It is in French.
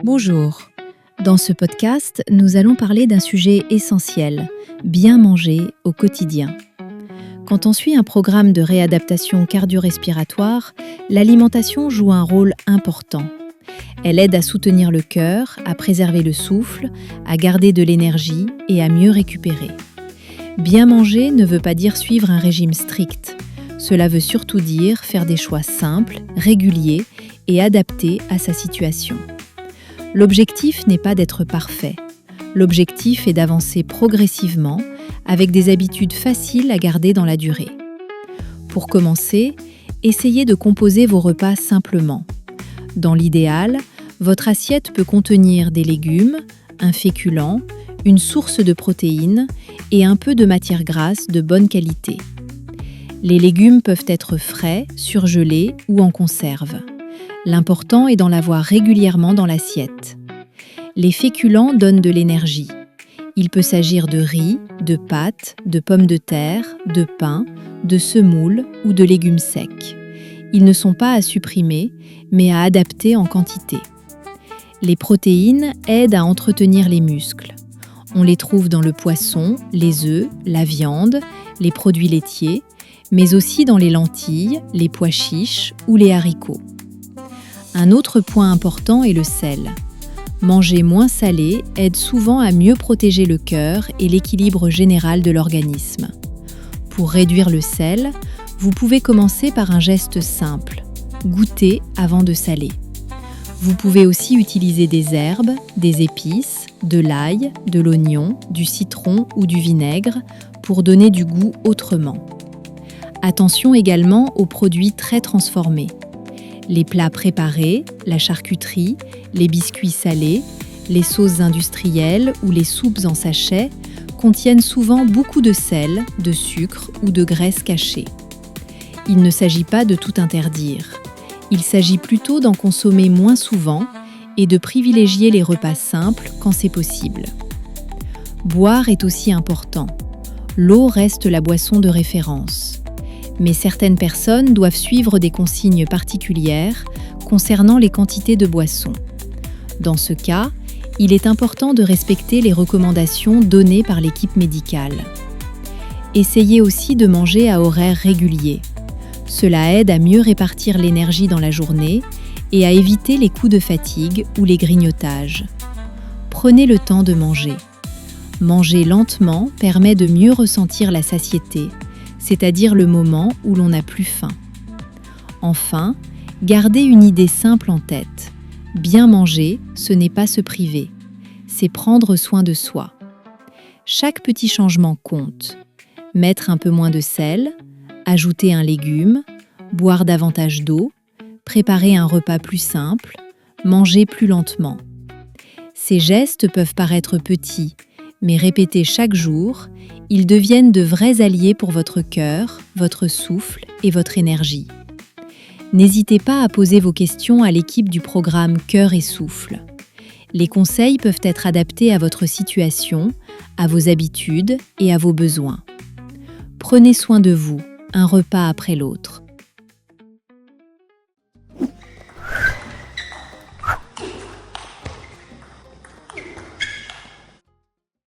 Bonjour. Dans ce podcast, nous allons parler d'un sujet essentiel, bien manger au quotidien. Quand on suit un programme de réadaptation cardio-respiratoire, l'alimentation joue un rôle important. Elle aide à soutenir le cœur, à préserver le souffle, à garder de l'énergie et à mieux récupérer. Bien manger ne veut pas dire suivre un régime strict. Cela veut surtout dire faire des choix simples, réguliers et adaptés à sa situation. L'objectif n'est pas d'être parfait. L'objectif est d'avancer progressivement avec des habitudes faciles à garder dans la durée. Pour commencer, essayez de composer vos repas simplement. Dans l'idéal, votre assiette peut contenir des légumes, un féculent, une source de protéines et un peu de matière grasse de bonne qualité. Les légumes peuvent être frais, surgelés ou en conserve. L'important est d'en avoir régulièrement dans l'assiette. Les féculents donnent de l'énergie. Il peut s'agir de riz, de pâtes, de pommes de terre, de pain, de semoule ou de légumes secs. Ils ne sont pas à supprimer, mais à adapter en quantité. Les protéines aident à entretenir les muscles. On les trouve dans le poisson, les œufs, la viande, les produits laitiers, mais aussi dans les lentilles, les pois chiches ou les haricots. Un autre point important est le sel. Manger moins salé aide souvent à mieux protéger le cœur et l'équilibre général de l'organisme. Pour réduire le sel, vous pouvez commencer par un geste simple, goûter avant de saler. Vous pouvez aussi utiliser des herbes, des épices, de l'ail, de l'oignon, du citron ou du vinaigre pour donner du goût autrement. Attention également aux produits très transformés. Les plats préparés, la charcuterie, les biscuits salés, les sauces industrielles ou les soupes en sachet contiennent souvent beaucoup de sel, de sucre ou de graisse cachée. Il ne s'agit pas de tout interdire. Il s'agit plutôt d'en consommer moins souvent et de privilégier les repas simples quand c'est possible. Boire est aussi important. L'eau reste la boisson de référence. Mais certaines personnes doivent suivre des consignes particulières concernant les quantités de boissons. Dans ce cas, il est important de respecter les recommandations données par l'équipe médicale. Essayez aussi de manger à horaires réguliers. Cela aide à mieux répartir l'énergie dans la journée et à éviter les coups de fatigue ou les grignotages. Prenez le temps de manger. Manger lentement permet de mieux ressentir la satiété, c'est-à-dire le moment où l'on n'a plus faim. Enfin, gardez une idée simple en tête. Bien manger, ce n'est pas se priver, c'est prendre soin de soi. Chaque petit changement compte. Mettre un peu moins de sel, ajouter un légume, boire davantage d'eau, préparer un repas plus simple, manger plus lentement. Ces gestes peuvent paraître petits, mais répétés chaque jour, ils deviennent de vrais alliés pour votre cœur, votre souffle et votre énergie. N'hésitez pas à poser vos questions à l'équipe du programme Cœur et Souffle. Les conseils peuvent être adaptés à votre situation, à vos habitudes et à vos besoins. Prenez soin de vous, un repas après l'autre.